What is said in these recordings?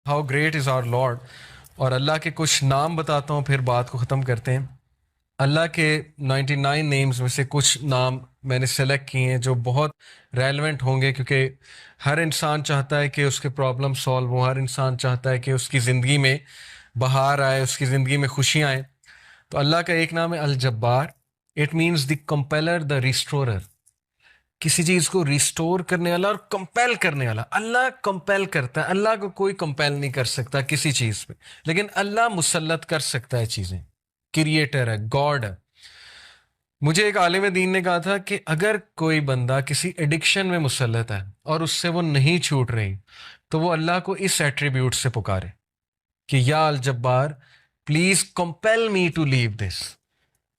How great is our lord. اور اللہ کے کچھ نام بتاتا ہوں پھر بات کو ختم کرتے ہیں. اللہ کے 99 نیمز میں سے کچھ نام میں نے سلیکٹ کیے ہیں جو بہت ریلیونٹ ہوں گے، کیونکہ ہر انسان چاہتا ہے کہ اس کے پرابلم سالو ہوں، ہر انسان چاہتا ہے کہ اس کی زندگی میں بہار آئے، اس کی زندگی میں خوشیاں آئیں. تو اللہ کا ایک نام ہے الجبار. اٹ مینس دی کمپیلر، دا ریسٹورر. کسی چیز کو ریسٹور کرنے والا اور کمپیل کرنے والا. اللہ کمپیل کرتا ہے، اللہ کو کوئی کمپیل نہیں کر سکتا کسی چیز پہ، لیکن اللہ مسلط کر سکتا ہے چیزیں. کریٹر ہے، گاڈ ہے. مجھے ایک عالم دین نے کہا تھا کہ اگر کوئی بندہ کسی ایڈکشن میں مسلط ہے اور اس سے وہ نہیں چھوٹ رہی، تو وہ اللہ کو اس ایٹریبیوٹ سے پکارے کہ یا الجبار پلیز کمپیل می ٹو لیو دس.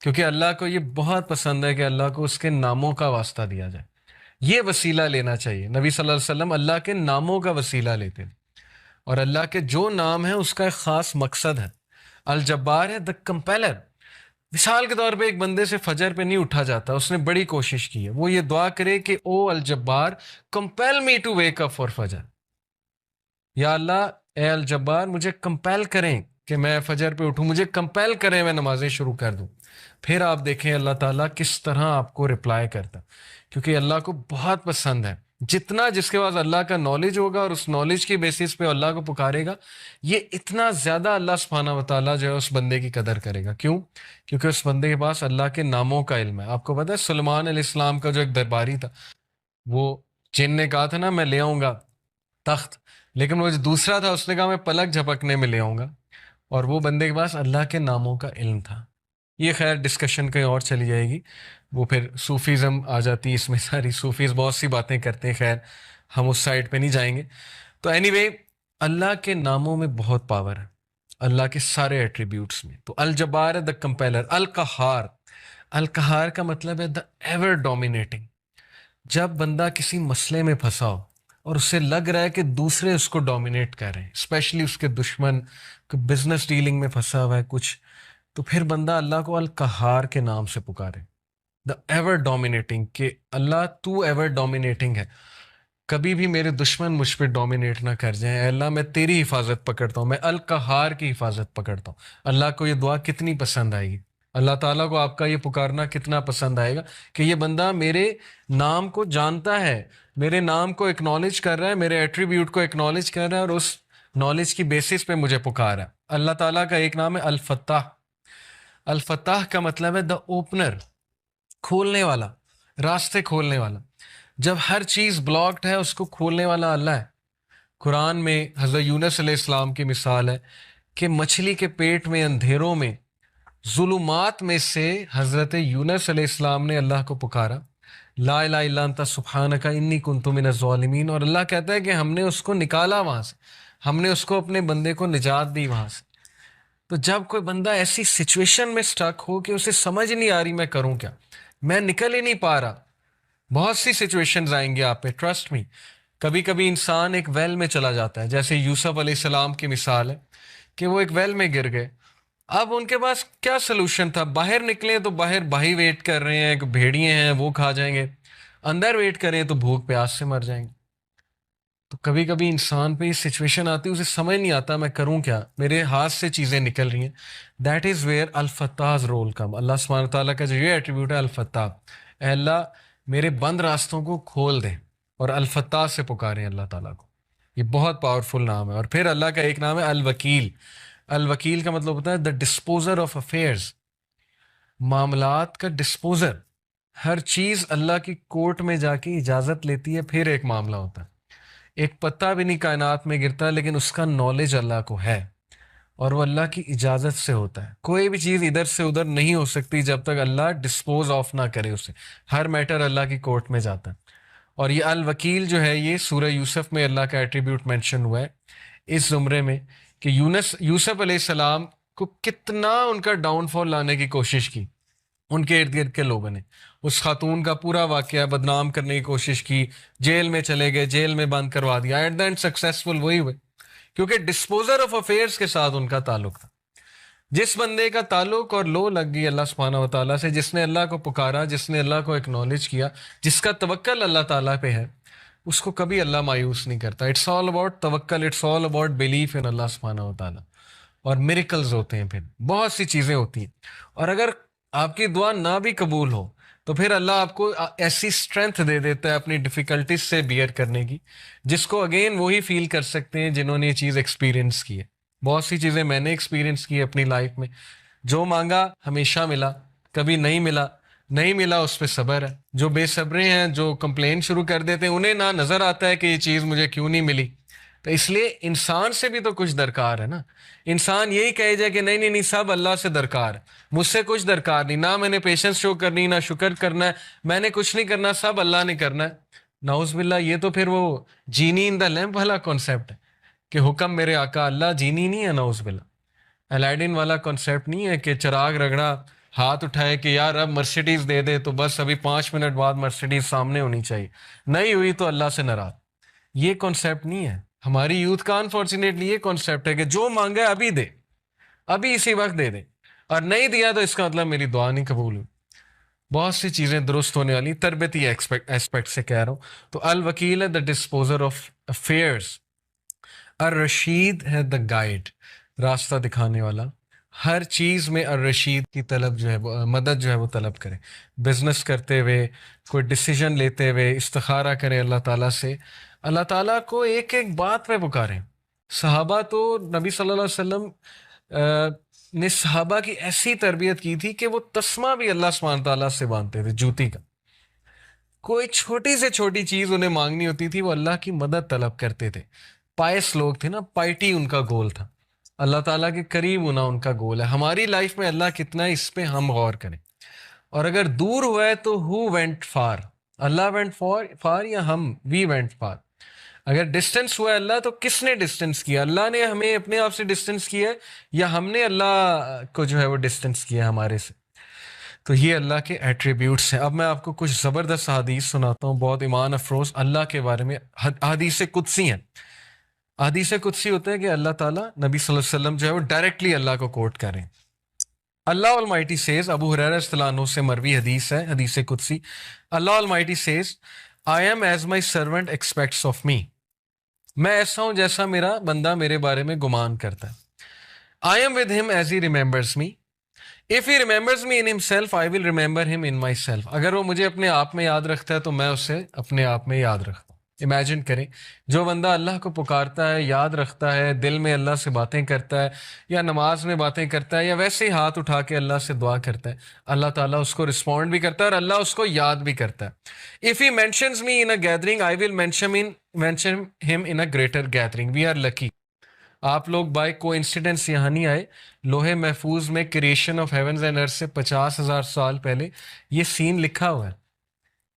کیونکہ اللہ کو یہ بہت پسند ہے کہ اللہ کو اس کے ناموں کا واسطہ دیا جائے. یہ وسیلہ لینا چاہیے. نبی صلی اللہ علیہ وسلم اللہ کے ناموں کا وسیلہ لیتے تھے، اور اللہ کے جو نام ہیں اس کا ایک خاص مقصد ہے. الجبار ہے، دا کمپیلر. مثال کے طور پہ ایک بندے سے فجر پہ نہیں اٹھا جاتا، اس نے بڑی کوشش کی ہے، وہ یہ دعا کرے کہ او الجبار compel me to wake up for فجر. یا اللہ اے الجبار مجھے کمپیل کریں کہ میں فجر پہ اٹھوں، مجھے کمپیل کریں میں نمازیں شروع کر دوں. پھر آپ دیکھیں اللہ تعالیٰ کس طرح آپ کو رپلائی کرتا، کیونکہ اللہ کو بہت پسند ہے. جتنا جس کے پاس اللہ کا نالج ہوگا اور اس نالج کی بیسس پہ اللہ کو پکارے گا، یہ اتنا زیادہ اللہ سبحانہ و تعالیٰ جو ہے اس بندے کی قدر کرے گا. کیوں؟ کیونکہ اس بندے کے پاس اللہ کے ناموں کا علم ہے. آپ کو پتہ ہے سلیمان علیہ السلام کا جو ایک درباری تھا، وہ جن نے کہا تھا نا میں لے آؤں گا تخت، لیکن وہ جو دوسرا تھا اس نے کہا میں پلک جھپکنے میں لے آؤں گا. اور وہ بندے کے پاس اللہ کے ناموں کا علم تھا. یہ خیر ڈسکشن کہیں اور چلی جائے گی، وہ پھر صوفیزم آ جاتی ہے اس میں ساری. صوفیز بہت سی باتیں کرتے ہیں، خیر ہم اس سائڈ پہ نہیں جائیں گے. تو اینی وے اللہ کے ناموں میں بہت پاور ہے، اللہ کے سارے ایٹریبیوٹس میں. تو الجبار ہے، دا کمپیلر. القہار. القہار کا مطلب ہے دا ایور ڈومینیٹنگ. جب بندہ کسی مسئلے میں پھنسا ہو اور اسے لگ رہا ہے کہ دوسرے اس کو ڈومینیٹ کر رہے ہیں، اسپیشلی اس کے دشمن، بزنس ڈیلنگ میں پھنسا ہوا ہے کچھ، تو پھر بندہ اللہ کو القہار کے نام سے پکارے، دا ایور ڈومینیٹنگ، کہ اللہ تو ایور ڈومینیٹنگ ہے، کبھی بھی میرے دشمن مجھ پہ ڈومینیٹ نہ کر جائیں. اے اللہ میں تیری حفاظت پکڑتا ہوں، میں القہار کی حفاظت پکڑتا ہوں. اللہ کو یہ دعا کتنی پسند آئے گی، اللہ تعالیٰ کو آپ کا یہ پکارنا کتنا پسند آئے گا کہ یہ بندہ میرے نام کو جانتا ہے، میرے نام کو اکنالج کر رہا ہے، میرے ایٹریبیوٹ کو اکنالج کر رہا ہے، اور اس نالج کی بیسس پہ مجھے پکارا ہے. اللہ تعالیٰ کا ایک نام ہے الفتاح. الفتاح کا مطلب ہے دا اوپنر، کھولنے والا، راستے کھولنے والا. جب ہر چیز بلاکڈ ہے اس کو کھولنے والا اللہ ہے. قرآن میں حضرت یونس علیہ السلام کی مثال ہے کہ مچھلی کے پیٹ میں اندھیروں میں ظلمات میں سے حضرت یونس علیہ السلام نے اللہ کو پکارا، لا الہ الا انت سبحانک انی کنت من الظالمین، اور اللہ کہتا ہے کہ ہم نے اس کو نکالا وہاں سے، ہم نے اس کو اپنے بندے کو نجات دی وہاں سے. تو جب کوئی بندہ ایسی سچویشن میں سٹک ہو کہ اسے سمجھ نہیں آ رہی میں کروں کیا، میں نکل ہی نہیں پا رہا، بہت سی سچویشنز آئیں گی آپ پہ، ٹرسٹ می. کبھی کبھی انسان ایک ویل میں چلا جاتا ہے، جیسے یوسف علیہ السلام کی مثال ہے کہ وہ ایک ویل میں گر گئے. اب ان کے پاس کیا سلوشن تھا؟ باہر نکلیں تو باہر بھائی ویٹ کر رہے ہیں، بھیڑیے ہیں وہ کھا جائیں گے، اندر ویٹ کریں تو بھوک پیاس سے مر جائیں گے. تو کبھی کبھی انسان پہ یہ سچویشن آتی ہے، اسے سمجھ نہیں آتا میں کروں کیا، میرے ہاتھ سے چیزیں نکل رہی ہیں. That is where al-Fattah role کم. اللہ سبحانہ تعالیٰ کا جو یہ ایٹریبیوٹ ہے الفتاح، اے اللہ میرے بند راستوں کو کھول دیں، اور الفتاح سے پکاریں اللہ تعالیٰ کو. یہ بہت پاورفل نام ہے. اور پھر اللہ کا ایک نام ہے الوکیل. الوکیل کا مطلب ہوتا ہے دا ڈسپوزر آف افیئرز، معاملات کا ڈسپوزر. ہر چیز اللہ کی کورٹ میں جا کے اجازت لیتی ہے پھر ایک معاملہ ہوتا ہے. ایک پتا بھی نہیں کائنات میں گرتا لیکن اس کا نالج اللہ کو ہے، اور وہ اللہ کی اجازت سے ہوتا ہے. کوئی بھی چیز ادھر سے ادھر نہیں ہو سکتی جب تک اللہ ڈسپوز آف نہ کرے اسے. ہر میٹر اللہ کی کورٹ میں جاتا ہے. اور یہ الوکیل جو ہے یہ سورہ یوسف میں اللہ کا ایٹریبیوٹ مینشن ہوا ہے اس زمرے میں، کہ یوسف علیہ السلام کو کتنا ان کا ڈاؤن فال لانے کی کوشش کی ان کے ارد گرد کے لوگوں نے. اس خاتون کا پورا واقعہ بدنام کرنے کی کوشش کی، جیل میں چلے گئے، جیل میں بند کروا دیا. ایٹ دا اینڈ سکسیسفل وہی ہوئے، کیونکہ ڈسپوزر آف افیئرس کے ساتھ ان کا تعلق تھا. جس بندے کا تعلق اور لو لگ گئی اللہ سبحانہ و تعالیٰ سے، جس نے اللہ کو پکارا، جس نے اللہ کو اکنالج کیا، جس کا توکل اللہ تعالیٰ پہ ہے، اس کو کبھی اللہ مایوس نہیں کرتا. اٹس آل اباؤٹ توکل, it's all about belief in اللہ سبحانہ و تعالیٰ. اور میریکلز ہوتے ہیں, پھر بہت سی چیزیں ہوتی ہیں. اور اگر آپ کی دعا نہ بھی قبول ہو تو پھر اللہ آپ کو ایسی اسٹرینتھ دے دیتا ہے اپنی ڈیفیکلٹیز سے بیئر کرنے کی, جس کو اگین وہی فیل کر سکتے ہیں جنہوں نے یہ چیز ایکسپیرینس کی ہے. بہت سی چیزیں میں نے ایکسپیرینس کی اپنی لائف میں. جو مانگا ہمیشہ ملا, کبھی نہیں ملا, نہیں ملا اس پہ صبر ہے. جو بے صبرے ہیں, جو کمپلین شروع کر دیتے ہیں, انہیں نہ نظر آتا ہے کہ یہ چیز مجھے کیوں نہیں ملی. تو اس لیے انسان سے بھی تو کچھ درکار ہے نا. انسان یہی کہے جائے کہ نہیں نہیں نہیں, سب اللہ سے درکار ہے, مجھ سے کچھ درکار نہیں, نہ میں نے پیشنس شو کرنی, نہ شکر کرنا ہے, میں نے کچھ نہیں کرنا, سب اللہ نے کرنا ہے. نعوذ باللہ, یہ تو پھر وہ جینی ان دا لیمپ والا کانسیپٹ ہے کہ حکم میرے آقا. اللہ جینی نہیں ہے, نعوذ باللہ. الیڈن والا کانسیپٹ نہیں ہے کہ چراغ رگڑا, ہاتھ اٹھائے کہ یار اب مرسیڈیز دے دے, تو بس ابھی 5 منٹ بعد مرسیڈیز سامنے ہونی چاہیے, نہیں ہوئی تو اللہ سے ناراض. یہ کانسیپٹ نہیں ہے. ہماری یوتھ کا انفارچونیٹلی یہ کانسیپٹ ہے کہ جو مانگا ہے ابھی دے, ابھی اسی وقت دے دے, اور نہیں دیا تو اس کا مطلب میری دعا نہیں قبول ہوئی. بہت سی چیزیں درست ہونے والی, تربیتی ایسپیکٹ سے کہہ رہا ہوں. تو الوکیل ہے دا ڈسپوزر آف افیئرس, الرشید ہے دا گائیڈ, راستہ دکھانے والا. ہر چیز میں الرشید کی طلب جو ہے وہ مدد جو ہے وہ طلب کریں. بزنس کرتے ہوئے, کوئی ڈیسیجن لیتے ہوئے استخارہ کریں اللہ تعالیٰ سے. اللہ تعالیٰ کو ایک ایک بات پہ پکاریں. صحابہ تو نبی صلی اللہ علیہ وسلم نے صحابہ کی ایسی تربیت کی تھی کہ وہ تسمہ بھی اللہ سبحانہ تعالیٰ سے باندھتے تھے, جوتی کا. کوئی چھوٹی سے چھوٹی چیز انہیں مانگنی ہوتی تھی, وہ اللہ کی مدد طلب کرتے تھے. پائس لوگ تھے نا, پائٹی ان کا گول تھا, اللہ تعالیٰ کے قریب ہونا ان کا گول ہے. ہماری لائف میں اللہ کتنا ہے اس پہ ہم غور کریں. اور اگر دور ہوا ہے تو who went far, Allah went far یا ہم we went far. اگر ڈسٹینس ہوا ہے اللہ, تو کس نے ڈسٹینس کیا, اللہ نے ہمیں اپنے آپ سے ڈسٹینس کیا ہے یا ہم نے اللہ کو جو ہے وہ ڈسٹینس کیا ہمارے سے. تو یہ اللہ کے ایٹریبیوٹس ہیں. اب میں آپ کو کچھ زبردست حدیث سناتا ہوں, بہت ایمان افروز اللہ کے بارے میں. حدیث قدسی ہیں. حدیث قدسی ہوتا ہے کہ اللہ تعالیٰ نبی صلی اللہ علیہ وسلم جو ہے وہ ڈائریکٹلی اللہ کو کوٹ کریں. اللہ Almighty says, ابو ہریرہ رضی اللہ عنہ سے مروی حدیث ہے, حدیث قدسی. اللہ Almighty says, I am as my servant expects of me. میں ایسا ہوں جیسا میرا بندہ میرے بارے میں گمان کرتا ہے. I am with him as he remembers me. If he remembers me in himself, I will remember him in myself. اگر وہ مجھے اپنے آپ میں یاد رکھتا ہے تو میں اسے اپنے آپ میں یاد رکھتا ہوں. امیجن کریں, جو بندہ اللہ کو پکارتا ہے, یاد رکھتا ہے, دل میں اللہ سے باتیں کرتا ہے, یا نماز میں باتیں کرتا ہے, یا ویسے ہی ہاتھ اٹھا کے اللہ سے دعا کرتا ہے, اللہ تعالیٰ اس کو رسپونڈ بھی کرتا ہے اور اللہ اس کو یاد بھی کرتا ہے. If he mentions me in a gathering, I will mention him in a greater gathering. We are lucky. آپ لوگ بائی کو انسیڈنس یہاں نہیں آئے. لوہے محفوظ میں کریشن آف ہیونز اینڈ ارتھ سے 50,000 سال پہلے یہ سین لکھا ہوا ہے.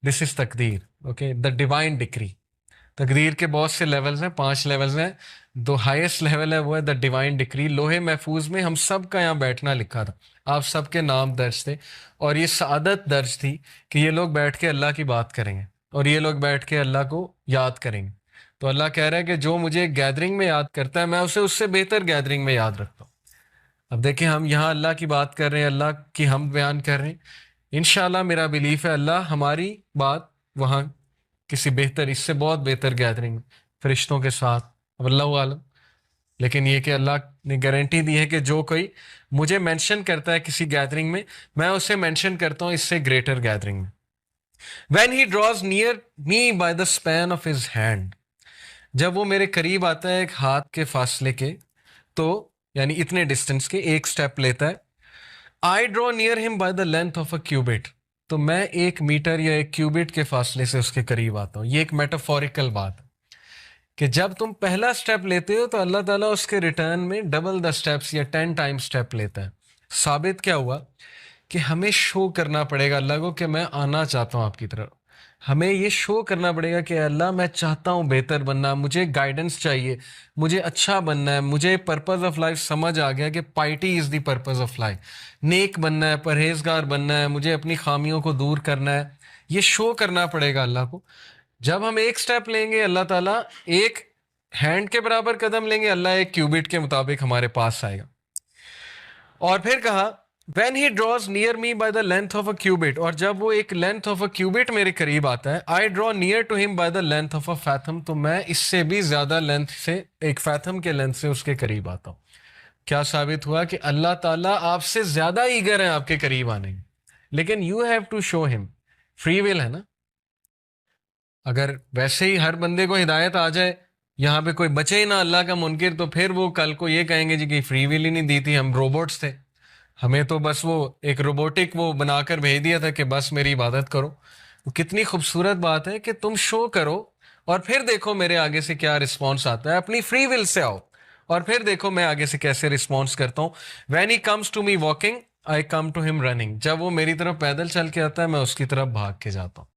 دس از تقدیر, اوکے, دا ڈیوائن ڈکری. تقدیر کے بہت سے لیولز ہیں, 5 لیولز ہیں. دو ہائیسٹ لیول ہے وہ ہے دا ڈیوائن ڈکری. لوہے محفوظ میں ہم سب کا یہاں بیٹھنا لکھا تھا, آپ سب کے نام درج تھے, اور یہ سعادت درج تھی کہ یہ لوگ بیٹھ کے اللہ کی بات کریں گے اور یہ لوگ بیٹھ کے اللہ کو یاد کریں گے. تو اللہ کہہ رہا ہے کہ جو مجھے گیدرنگ میں یاد کرتا ہے میں اسے اس سے بہتر گیدرنگ میں یاد رکھتا ہوں. اب دیکھیں, ہم یہاں اللہ کی بات کر رہے ہیں, اللہ کی ہم بیان کر رہے ہیں. انشاءاللہ میرا بلیف ہے اللہ ہماری بات وہاں کسی بہتر, اس سے بہت بہتر گیدرنگ فرشتوں کے ساتھ, اب اللہ عالم. لیکن یہ کہ اللہ نے گارنٹی دی ہے کہ جو کوئی مجھے مینشن کرتا ہے کسی گیدرنگ میں اسے مینشن کرتا ہوں اس سے گریٹر گیدرنگ میں. When he draws near me by the span of his hand, جب وہ میرے قریب آتا ہے ایک ہاتھ کے فاصلے کے, تو یعنی اتنے ڈسٹینس کے, ایک سٹیپ لیتا ہے. I draw near him by the length of a cubit, تو میں 1 میٹر یا 1 کیوبٹ کے فاصلے سے اس کے قریب آتا ہوں. یہ ایک میٹافوریکل بات ہے کہ جب تم پہلا سٹیپ لیتے ہو تو اللہ تعالیٰ اس کے ریٹرن میں ڈبل دا سٹیپس یا 10 ٹائم سٹیپ لیتا ہے. ثابت کیا ہوا کہ ہمیں شو کرنا پڑے گا اللہ کو کہ میں آنا چاہتا ہوں آپ کی طرف. ہمیں یہ شو کرنا پڑے گا کہ اللہ میں چاہتا ہوں بہتر بننا, مجھے گائیڈنس چاہیے, مجھے اچھا بننا ہے, مجھے پرپز آف لائف سمجھ آ گیا کہ piety is the purpose of life, نیک بننا ہے, پرہیزگار بننا ہے, مجھے اپنی خامیوں کو دور کرنا ہے. یہ شو کرنا پڑے گا اللہ کو. جب ہم ایک سٹیپ لیں گے اللہ تعالیٰ ایک ہینڈ کے برابر قدم لیں گے, اللہ 1 کیوبٹ کے مطابق ہمارے پاس آئے گا. اور پھر کہا when he draws near me by the length of a cubit, اور جب وہ ایک length of a cubit میرے قریب آتا ہے, I draw near to him by the length of a fathom, تو میں اس سے بھی زیادہ length سے, ایک fathom کے length سے اس کے قریب آتا ہوں. کیا ثابت ہوا کہ اللہ تعالیٰ آپ سے زیادہ ایگر ہیں آپ کے قریب آنے میں, لیکن you have to show him. free will ہے نا. اگر ویسے ہی ہر بندے کو ہدایت آ جائے, یہاں پہ کوئی بچے ہی نہ اللہ کا منکر, تو پھر وہ کل کو یہ کہیں گے جی کہ فری ول ہی نہیں دی تھی, ہم روبوٹس تھے, ہمیں تو بس وہ ایک روبوٹک وہ بنا کر بھیج دیا تھا کہ بس میری عبادت کرو. وہ کتنی خوبصورت بات ہے کہ تم شو کرو اور پھر دیکھو میرے آگے سے کیا رسپانس آتا ہے. اپنی فری ول سے آؤ اور پھر دیکھو میں آگے سے کیسے رسپانس کرتا ہوں. When he comes to me walking I come to him running, جب وہ میری طرف پیدل چل کے آتا ہے میں اس کی طرف بھاگ کے جاتا ہوں.